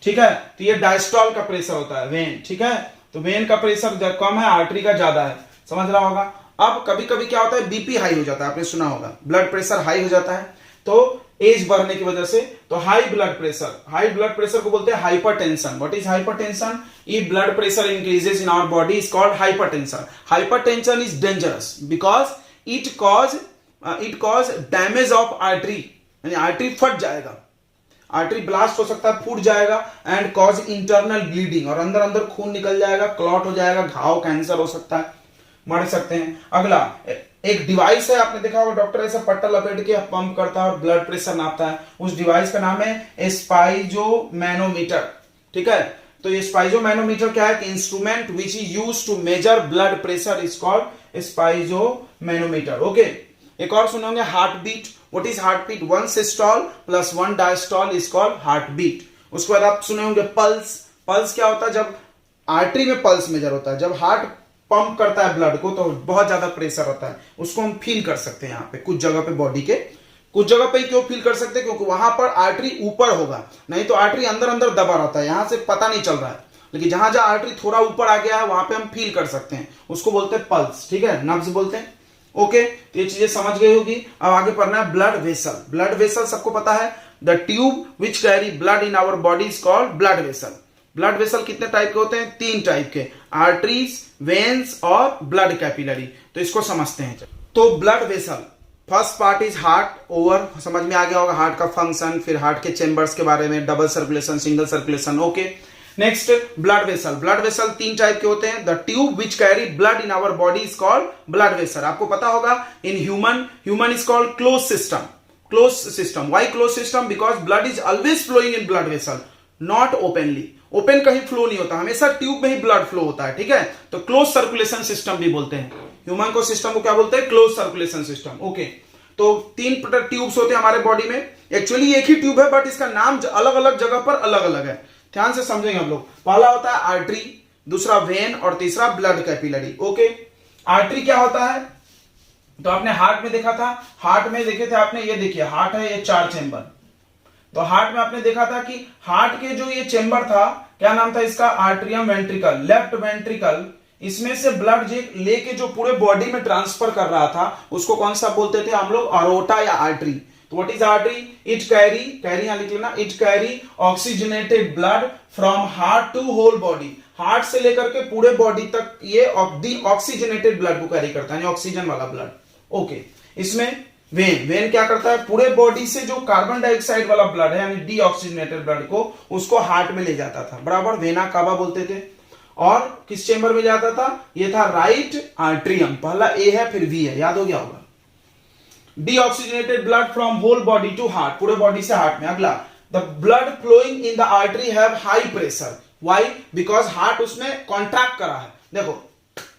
ठीक है, तो ये डायस्टोल का प्रेशर होता है, वेन। ठीक है, तो वेन का प्रेशर कम है, आर्टरी का ज्यादा है, समझ रहा होगा। अब कभी कभी क्या होता है, बीपी हाई हो जाता है, आपने सुना होगा, ब्लड प्रेशर हाई हो जाता है, तो एज बढ़ने की वजह से। तो हाई ब्लड प्रेशर को बोलते हैं hypertension. What is hypertension, if blood pressure increases in our body is called hypertension. Hypertension is dangerous because it cause damage of artery, यानी आर्टरी फट जाएगा, आर्टरी ब्लास्ट हो सकता है, फूट जाएगा, एंड कॉज इंटरनल ब्लीडिंग, और अंदर अंदर खून निकल जाएगा, क्लॉट हो जाएगा, घाव, कैंसर हो सकता है, मर सकते हैं। अगला एक डिवाइस है, आपने देखा होगा, डॉक्टर ऐसा पट्टा लपेट के पंप करता है और ब्लड प्रेशर नापता है, उस डिवाइस का नाम है स्पाइरोमैनोमीटर। ठीक है, तो ये स्पाइरोमैनोमीटर क्या है, instrument which is used to measure blood pressure is called sphygmomanometer. Okay, एक और सुनोगे heart beat. What is heart beat, 1 systole plus 1 diastole is called heart beat. उसके बाद आप सुने होंगे पल्स। पल्स क्या होता है, जब आर्टरी में पल्स मेजर होता है, जब हार्ट पंप करता है ब्लड को, तो बहुत ज्यादा प्रेशर होता है, उसको हम फील कर सकते हैं यहाँ पे कुछ जगह पे बॉडी के, कुछ जगह पे क्यों फील कर सकते हैं, क्योंकि वहां पर आर्टरी ऊपर होगा, नहीं तो आर्टरी अंदर अंदर दबा रहता है, यहां से पता नहीं चल रहा है, लेकिन जहां जहां आर्टरी थोड़ा ऊपर आ गया है वहां पे हम फील कर सकते हैं, उसको बोलते हैं पल्स, ठीक है, नब्ज बोलते हैं। ओके, तो ये चीजें समझ गई होगी। अब आगे पढ़ना है ब्लड वेसल। ब्लड वेसल सबको पता है, the tube which carry blood in our body is called blood vessel. Blood vessel कितने टाइप के होते हैं, 3 टाइप के, आर्टरीज, वेन्स और ब्लड कैपिलरी। तो इसको समझते हैं। तो blood vessel, first part is heart, over, समझ में आ गया होगा हार्ट का फंक्शन, फिर हार्ट के चेंबर्स के बारे में, double circulation, single circulation. Okay, next blood vessel. Blood vessel 3 type के होते हैं। The tube which carry blood in our body is called blood vessel. आपको पता होगा in human is called close system. Close system, why close system, because blood is always flowing in blood vessel, not openly. Open कहीं flow नहीं होता, हमेशा tube में ही blood flow होता है, ठीक है। तो क्लोज सर्कुलेशन सिस्टम भी बोलते हैं ह्यूमन को, सिस्टम को क्या बोलते हैं, क्लोज सर्कुलेशन सिस्टम। ओके, तो 3 ट्यूब्स होते हैं हमारे बॉडी में। एक्चुअली एक ही ट्यूब है, बट इसका नाम अलग अलग जगह पर अलग अलग है, ध्यान से समझेंगे हम लोग। पहला होता है आर्टरी, दूसरा वेन और तीसरा ब्लड कैपिलरी। ओके, आर्टरी क्या होता है, तो आपने हार्ट में देखा था, हार्ट में देखे थे आपने, ये देखिए हार्ट है, ये 4 चेंबर। तो हार्ट में आपने देखा था कि हार्ट के जो ये चेंबर था, क्या नाम था इसका, आर्ट्रियम वेंट्रिकल, लेफ्ट वेंट्रिकल। इसमें से ब्लड लेके जो पूरे बॉडी में ट्रांसफर कर रहा था, उसको कौन सा बोलते थे हम लोग, अरोटा या आर्टरी। तो what is artery, it carry, यहां लिख लेना, it carry oxygenated blood from heart to whole body. Heart से लेकर के पूरे बॉडी तक ये ऑक्सीजनेटेड ब्लड को कैरी करता है, ऑक्सीजन वाला ब्लड। ओके, इसमें वेन क्या करता है, पूरे बॉडी से जो कार्बन डाइऑक्साइड वाला ब्लड है, यानी डीऑक्सीजनेटेड ब्लड को, उसको हार्ट में ले जाता था, बराबर, वेना कावा बोलते थे। और किस चेंबर में जाता था, ये था राइट आर्ट्रियम, पहला ए है फिर वी है, याद हो गया होगा। Deoxygenated blood from whole body to heart, पूरे बॉडी से हार्ट में। अगला, the blood flowing in the artery have high pressure, why, because heart उसमें कॉन्ट्रैक्ट करा है। देखो,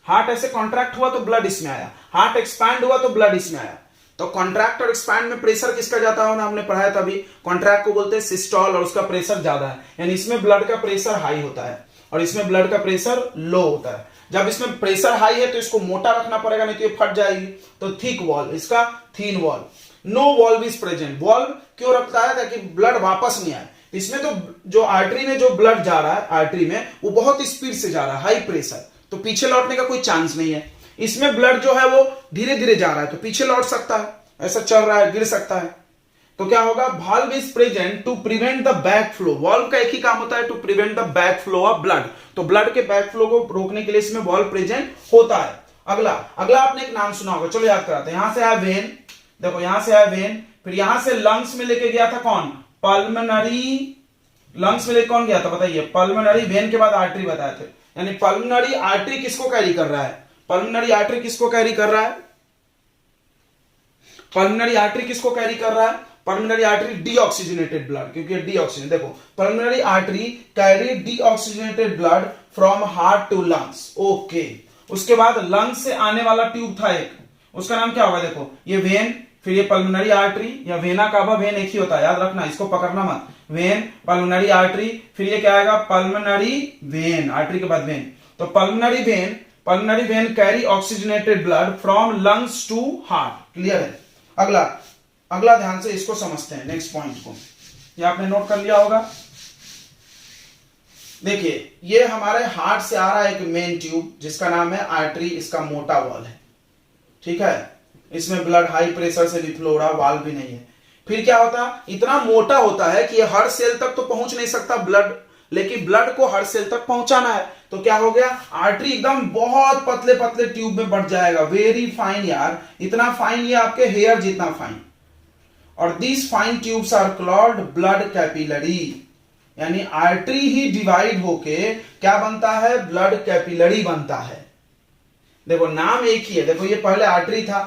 हार्ट ऐसे कॉन्ट्रैक्ट हुआ तो ब्लड इसमें आया, हार्ट एक्सपैंड हुआ तो ब्लड इसमें आया। तो कॉन्ट्रैक्ट और एक्सपैंड में प्रेशर किसका जाता है, हमने पढ़ाया था अभी, कॉन्ट्रैक्ट को बोलते हैं सिस्टोल और उसका प्रेशर ज्यादा है, यानी इसमें ब्लड का प्रेशर हाई होता है और इसमें ब्लड का प्रेशर लो होता है। जब इसमें प्रेशर हाई है तो इसको मोटा रखना पड़ेगा, नहीं तो ये फट जाएगी। तो थिक वॉल्व, इसका thin valve. No valve is present, valve क्यों रखता है, ताकि ब्लड वापस नहीं आए। इसमें तो जो आर्टरी में जो ब्लड जा रहा है, आर्टरी में, वो बहुत स्पीड से जा रहा है, हाई प्रेशर, तो पीछे लौटने का कोई चांस नहीं है। इसमें ब्लड जो है वो धीरे धीरे जा रहा है, तो पीछे लौट सकता है, ऐसा चल रहा है, गिर सकता है। तो क्या होगा, valve is present to prevent the back flow. Valve का एक ही काम होता है, to prevent the back flow of blood. तो ब्लड के बैक फ्लो को रोकने के लिए इसमें वाल्व प्रेजेंट होता है। अगला आपने एक नाम सुना होगा, चलो याद कराते हैं। यहां से आया वेन, देखो यहां से आया वेन, फिर यहां से लंग्स में लेके गया था कौन, पल्मनरी। लंग्स में लेके कौन गया था बताइए, पल्मनरी। वेन के बाद आर्टरी बताए थे, यानी पल्मनरी आर्टरी किसको कैरी कर रहा है, पल्मनरी आर्टरी किसको कैरी कर रहा है, पल्मनरी आर्टरी किसको कैरी कर रहा है, पल्मनरी आर्टरी डीऑक्सीजनेटेड ब्लड, क्योंकि डीऑक्सीजन, देखो pulmonary artery carry deoxygenated blood from heart to lungs. Okay, उसके बाद लंग्स से आने वाला ट्यूब था एक, उसका नाम क्या होगा, देखो ये वेन, फिर ये पल्मनरी आर्टरी या वेना कावा, वेन एक ही होता है, याद रखना, इसको पकड़ना मत। वेन, पल्मनरी आर्टरी, फिर ये क्या आएगा, पल्मनरी वेन, आर्टरी के बाद वेन। तो pulmonary vein carry oxygenated blood from lungs to heart. Clear है। अगला ध्यान से इसको समझते हैं, नेक्स्ट पॉइंट को, ये आपने नोट कर लिया होगा। देखिए, ये हमारे हार्ट से आ रहा है एक मेन ट्यूब, जिसका नाम है आर्टरी, इसका मोटा वॉल है, ठीक है। इसमें ब्लड हाई प्रेशर से भी फ्लो हो रहा, वाल्व भी नहीं है। फिर क्या होता, इतना मोटा होता है कि हर सेल तक तो पहुंच नहीं सकता ब्लड, लेकिन ब्लड को हर सेल तक पहुंचाना है। तो क्या हो गया, आर्टरी एकदम बहुत पतले पतले ट्यूब में बढ़ जाएगा, वेरी फाइन यार, इतना फाइन, ये आपके हेयर जितना फाइन। और these fine tubes are called blood capillary, यानी आर्टरी ही डिवाइड होके क्या बनता है, ब्लड कैपिलरी बनता है। देखो नाम एक ही है, देखो ये पहले आर्टरी था,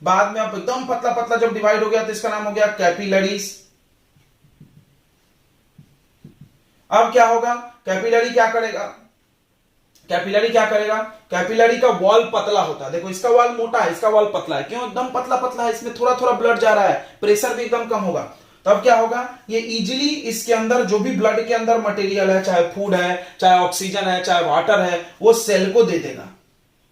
बाद में अब एकदम पतला पतला जब डिवाइड हो गया तो इसका नाम हो गया कैपिलरीज। अब क्या होगा, कैपिलरी क्या करेगा, कैपिलरी का वॉल पतला होता है। देखो इसका वॉल मोटा है, इसका वॉल पतला है, क्यों, एकदम पतला पतला है, इसमें थोड़ा थोड़ा ब्लड जा रहा है, प्रेशर भी एकदम कम होगा। तब क्या होगा, ये इजीली इसके अंदर जो भी ब्लड के अंदर मटेरियल है, चाहे फूड है, चाहे ऑक्सीजन है, चाहे वाटर है, वो सेल को दे देगा।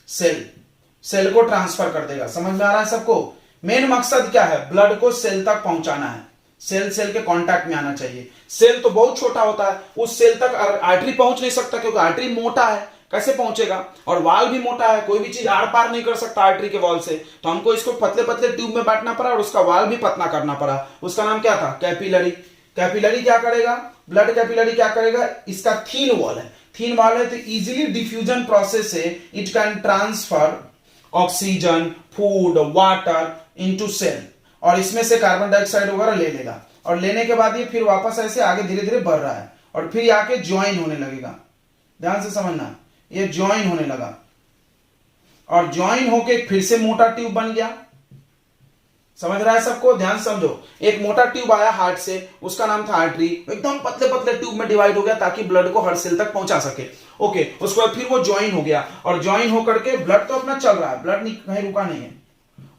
सेल को ट्रांसफर कर देगा। समझ में आ रहा है सबको? मेन मकसद क्या है? ब्लड को सेल तक पहुंचाना है, सेल के कांटेक्ट में आना चाहिए। सेल तो बहुत छोटा होता है, उस सेल तक आर्टरी पहुंच नहीं सकता क्योंकि आर्टरी मोटा है, कैसे पहुंचेगा? और वाल भी मोटा है, कोई भी चीज आर पार नहीं कर सकता आर्टरी के वॉल से, तो हमको इसको पतले पतले ट्यूब में बांटना पड़ा और उसका वाल भी पतला करना पड़ा। उसका नाम क्या था? कैपिलरी। कैपिलरी क्या करेगा? ब्लड कैपिलरी क्या करेगा? इसका थीन वॉल है, थीन वॉल है तो इजीली डिफ्यूजन प्रोसेस से it can transfer oxygen, food, water into cell, और इसमें से कार्बन डाइऑक्साइड वगैरह ले लेगा, और लेने के बाद ये फिर वापस ऐसे आगे धीरे धीरे बढ़ रहा है और फिर आके ज्वाइन होने लगेगा। ध्यान से समझना, ये ज्वाइन होने लगा और ज्वाइन होके फिर से मोटा ट्यूब बन गया। समझ रहा है सबको? ध्यान समझो, एक मोटा ट्यूब आया हार्ट से, उसका नाम था आर्टरी, एकदम पतले पतले ट्यूब में डिवाइड हो गया ताकि ब्लड को हर सेल तक पहुंचा सके। ओके, उसके बाद फिर वो ज्वाइन हो गया और ज्वाइन होकर के ब्लड तो अपना चल रहा है, ब्लड कहीं रुका नहीं है,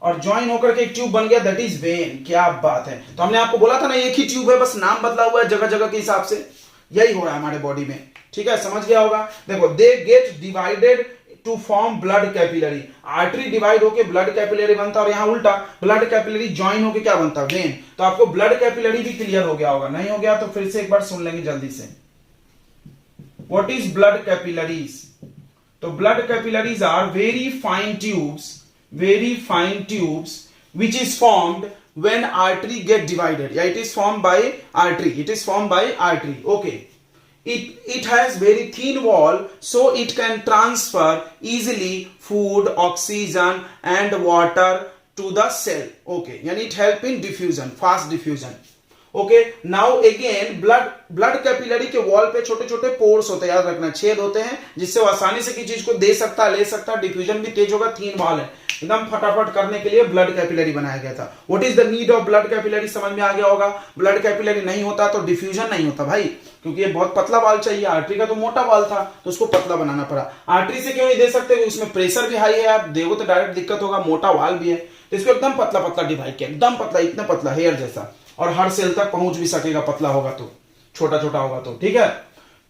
और ज्वाइन होकर के एक ट्यूब बन गया, दैट इज वेन। क्या बात है! तो हमने आपको बोला था ना एक ही ट्यूब है, बस नाम बदला हुआ है जगह जगह के हिसाब से। यही हो रहा है हमारे बॉडी में, ठीक है? समझ गया होगा? देखो, they get divided to form blood capillary. Artery divide होके ब्लड कैपिलरी बनता है और यहां उल्टा ब्लड कैपिलरी ज्वाइन होके क्या बनता है? वेन। तो आपको ब्लड कैपिलरी भी क्लियर हो गया होगा, नहीं हो गया तो फिर से एक बार सुन लेंगे जल्दी से। What is blood capillaries? तो blood capillaries are very fine tubes which is formed when artery get divided. Yeah, it is formed by artery. Okay, it has very thin wall, so it can transfer easily food, oxygen and water to the cell. Okay, yani it help in diffusion, fast diffusion. Okay, now again blood capillary के wall पे छोटे छोटे pores होते हैं, याद रखना, छेद होते हैं जिससे वो आसानी से किसी चीज को दे सकता है, ले सकता है, डिफ्यूजन भी तेज होगा। थीन वॉल है, एकदम फटाफट करने के लिए ब्लड कैपिलरी बनाया गया था। What is the need of blood capillary? समझ में आ गया होगा। ब्लड कैपिलरी नहीं होता तो डिफ्यूजन नहीं होता भाई, क्योंकि ये बहुत पतला वाल चाहिए। आर्टरी का तो मोटा वाल था तो उसको पतला बनाना पड़ा। आर्टरी से क्यों नहीं दे सकते? उसमें प्रेशर भी हाई है, आप देखो तो डायरेक्ट दिक्कत होगा, मोटा वाल भी है, तो इसको एकदम पतला पतला डिवाइड किया, एकदम पतला, इतना पतला हेयर जैसा, और हर सेल तक पहुंच भी सकेगा, पतला होगा तो, छोटा छोटा होगा तो, ठीक है?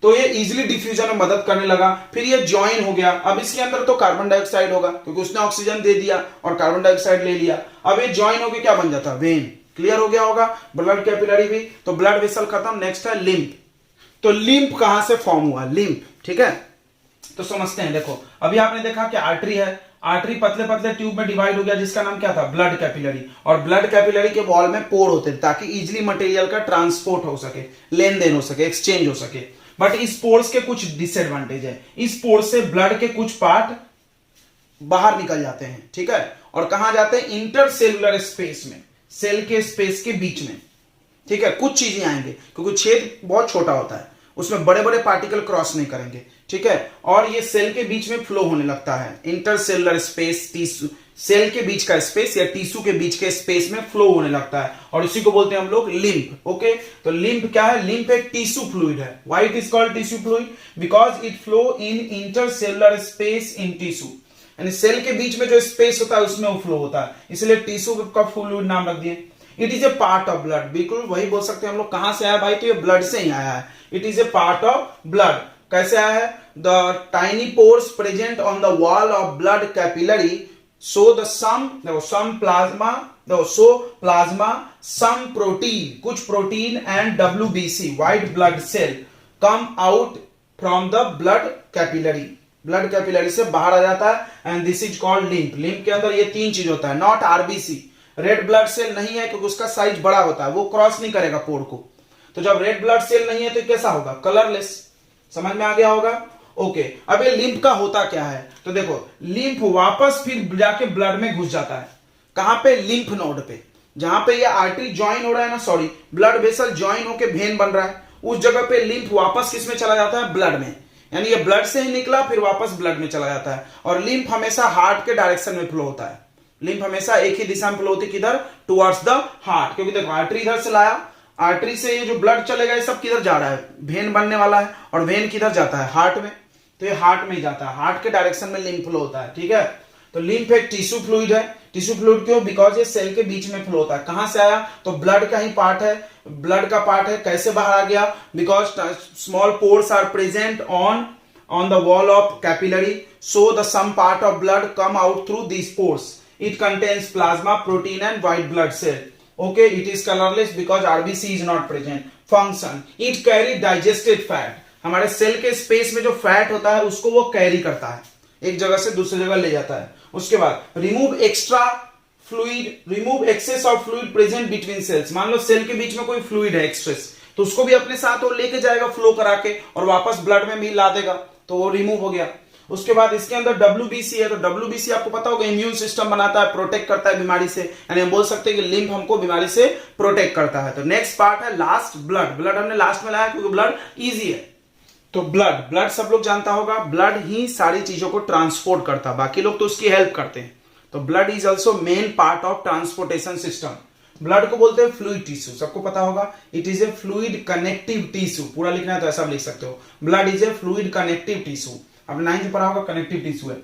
तो ये इजीली डिफ्यूजन में मदद करने लगा। फिर ये ज्वाइन हो गया, अब इसके अंदर तो कार्बन डाइऑक्साइड होगा क्योंकि उसने ऑक्सीजन दे दिया और कार्बन डाइऑक्साइड ले लिया। अब ये ज्वाइन होकर क्या बन जाता? वेन। क्लियर हो गया होगा? ब्लड कैपिलरी भी। तो ब्लड वेसल खत्म, नेक्स्ट है लिम्फ। तो लिम्फ कहां से फॉर्म हुआ? लिम्फ, ठीक है? तो समझते हैं। देखो, अभी आपने देखा कि आर्टरी है, आर्टरी पतले पतले ट्यूब में डिवाइड हो गया जिसका नाम क्या था? Blood capillary. और ब्लड कैपिलरी के वॉल में पोर होते हैं ताकि इजीली मटेरियल का ट्रांसपोर्ट हो सके, लेन देन हो सके, एक्सचेंज हो सके। बट इस पोर्स के कुछ डिसएडवांटेज है। इस पोर्स से ब्लड के कुछ पार्ट बाहर निकल जाते हैं, ठीक है? और कहां जाते हैं? इंटरसेलुलर स्पेस में, सेल के स्पेस के बीच में, ठीक है? कुछ चीजें आएंगे क्योंकि छेद बहुत छोटा होता है, उसमें बड़े बड़े पार्टिकल क्रॉस नहीं करेंगे, ठीक है? और ये सेल के बीच में फ्लो होने लगता है। इंटरसेलुलर स्पेस, टिश्यू, सेल के बीच का स्पेस या टिश्यू के बीच के स्पेस में फ्लो होने लगता है और इसी को बोलते हैं हम लोग लिम्फ। ओके, तो लिम्फ क्या है? लिम्फ एक टिश्यू फ्लूइड है। Why it is called tissue fluid? Because it flow in intercellular space in tissue, यानी सेल के बीच में जो स्पेस होता है उसमें वो फ्लो होता है, इसलिए टिश्यू का फ्लूइड नाम रख दिए। It is a part of blood, बिल्कुल वही बोल सकते हैं हम लोग। कहां से आया भाई? तो ये ब्लड से ही आया है। It is a part of blood. कैसे आया है? The tiny pores present on the wall of blood capillary show the some plasma, some protein, कुछ protein and WBC, white blood cell come out from the blood capillary, blood capillary से बाहर आ जाता है and this is called lymph. Lymph के अंदर ये तीन चीज होता है, not RBC, red blood cell नहीं है क्योंकि उसका साइज बड़ा होता है, वो क्रॉस नहीं करेगा पोर को। तो जब रेड ब्लड सेल नहीं है तो कैसा होगा? कलरलेस। समझ में आ गया होगा? ओके, अब ये लिम्फ का होता क्या है? तो देखो, लिम्फ वापस फिर जाके ब्लड में घुस जाता है। कहां पे? लिम्फ नोड पे, जहां पे ये आर्टरी ज्वाइन हो रहा है ना, सॉरी, ब्लड वेसल ज्वाइन होके वेन बन रहा है, उस जगह पे लिम्फ वापस किसमें चला जाता है? ब्लड में। यानी ये ब्लड से ही निकला फिर वापस ब्लड में चला जाता है। और लिम्फ हमेशा हार्ट के डायरेक्शन में फ्लो होता है। लिम्फ हमेशा एक ही दिशा में फ्लो होती है, किधर? Towards the heart. क्योंकि देखो, आर्टरी इधर से लाया, आर्टरी से ये जो ब्लड चलेगा ये सब किधर जा रहा है? वेन बनने वाला है, और वेन किधर जाता है? हार्ट में। तो ये हार्ट में ही जाता है, हार्ट के डायरेक्शन में लिम्फ फ्लो होता है, ठीक है? तो लिम्फ एक टिश्यू फ्लूइड है। टिश्यू फ्लूइड क्यों? बिकॉज ये सेल के बीच में फ्लो होता है। कहां से आया? तो ब्लड का ही पार्ट है, ब्लड का पार्ट है। कैसे बाहर आ गया? Because small pores are present on on the wall of capillary, so the some part of blood come out through these pores. It contains plasma, protein and white blood cell. Okay, it is colorless because RBC is not present. Function, it carry digested fat. हमारे cell के space में जो fat होता है उसको वो carry करता है, एक जगह से दूसरी जगह ले जाता है. उसके बाद remove extra fluid, remove excess of fluid present between cells. मान लो सेल के बीच में कोई फ्लूइड है एक्सेस, तो उसको भी अपने साथ वो लेके जाएगा फ्लो करा के और वापस ब्लड में मिला देगा, तो वो रिमूव हो गया. उसके बाद इसके अंदर WBC है, तो WBC आपको पता होगा इम्यून सिस्टम बनाता है, प्रोटेक्ट करता है बीमारी से, यानी हम बोल सकते हैं कि लिम्फ हमको बीमारी से प्रोटेक्ट करता है. तो नेक्स्ट पार्ट है लास्ट, ब्लड. ब्लड हमने लास्ट में लाया क्योंकि ब्लड इजी है. तो ब्लड सब लोग जानता होगा, ब्लड ही सारी चीजों को ट्रांसपोर्ट करता है, बाकी लोग तो उसकी हेल्प करते हैं. तो blood is also main part of transportation system. Blood को बोलते हैं फ्लूइड टिश्यू, सबको पता होगा. It is a fluid connective tissue, पूरा लिखना है तो ऐसा लिख सकते हो, blood is a fluid connective tissue. आपने 9th में पढ़ा होगा कनेक्टिव टिश्यू है.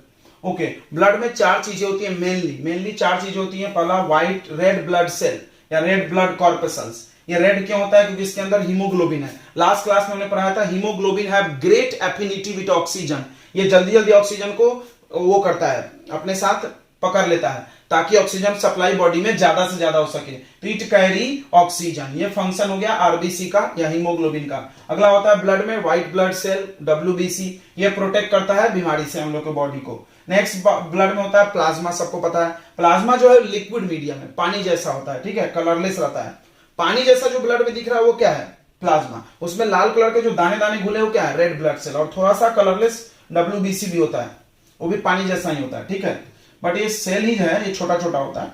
ओके, ब्लड में 4 चीजें होती है मेनली 4 चीजें होती है. पहला व्हाइट रेड ब्लड सेल या रेड ब्लड कॉर्पसल्स. ये रेड क्यों होता है? क्योंकि इसके अंदर हीमोग्लोबिन है. लास्ट क्लास में हमने पढ़ाया था haemoglobin have great affinity with oxygen. ये जल्दी ऑक्सीजन को वो करता है, अपने साथ पकड़ लेता है ताकि ऑक्सीजन सप्लाई बॉडी में ज्यादा से ज्यादा हो सके. तो इट कैरी ऑक्सीजन. ये फंक्शन हो गया आरबीसी का या हीमोग्लोबिन का. अगला होता है ब्लड में व्हाइट ब्लड सेल WBC. ये प्रोटेक्ट करता है बीमारी से हम लोग के बॉडी को. नेक्स्ट ब्लड में होता है प्लाज्मा, सबको पता है. प्लाज्मा जो है लिक्विड मीडियम है, पानी जैसा होता है, ठीक है, कलरलेस रहता है. पानी जैसा जो ब्लड में दिख रहा है वो क्या है? प्लाज्मा. उसमें लाल कलर के जो दाने दाने घुले वो क्या है? Red blood cell. और थोड़ा सा कलरलेस WBC भी होता है, वो भी पानी जैसा ही होता है, ठीक है. बट ये सेल ही है, ये छोटा छोटा होता है.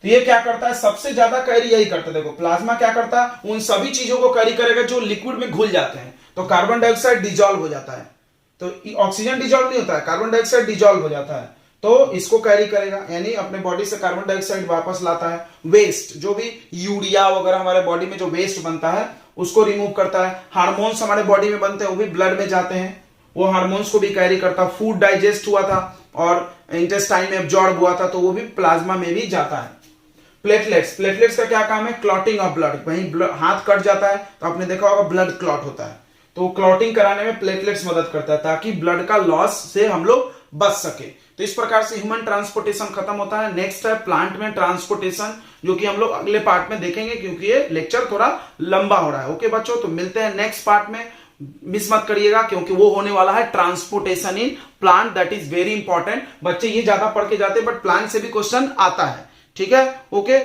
तो ये क्या करता है? सबसे ज्यादा कैरी यही करता है. देखो प्लाज्मा क्या करता है, उन सभी चीजों को कैरी करेगा जो लिक्विड में घुल जाते हैं. तो कार्बन डाइऑक्साइड डिजॉल्व हो जाता है, तो ऑक्सीजन डिजॉल्व नहीं होता है, कार्बन डाइऑक्साइड डिजॉल्व हो जाता है, तो इसको कैरी करेगा, यानी अपने बॉडी से कार्बन डाइऑक्साइड वापस लाता है. वेस्ट, जो भी यूरिया वगैरह हमारे बॉडी में जो वेस्ट बनता है उसको रिमूव करता है. हार्मोन्स हमारे बॉडी में बनते हैं, वो भी ब्लड में जाते हैं, वो हार्मोन्स को भी कैरी करता है. फूड डाइजेस्ट हुआ था और इंटेस्टाइन में एब्जॉर्ब हुआ था, तो वो भी प्लाज्मा में भी जाता है. प्लेटलेट्स का क्या काम है? Clotting of blood. वहीं हाथ कट जाता है तो आपने देखा होगा ब्लड क्लॉट होता है, तो क्लॉटिंग कराने में प्लेटलेट्स मदद करता है ताकि ब्लड का लॉस से हम लोग बच सके. तो इस प्रकार से ह्यूमन ट्रांसपोर्टेशन खत्म होता है. नेक्स्ट है प्लांट में ट्रांसपोर्टेशन, जो कि हम लोग अगले पार्ट में देखेंगे क्योंकि ये लेक्चर थोड़ा लंबा हो रहा है. ओके बच्चों, तो मिलते हैं नेक्स्ट पार्ट में. मिस मत करिएगा क्योंकि वो होने वाला है transportation in plant. That is very important. बच्चे ये ज्यादा पढ़ के जाते हैं बट प्लांट से भी क्वेश्चन आता है, ठीक है. ओके.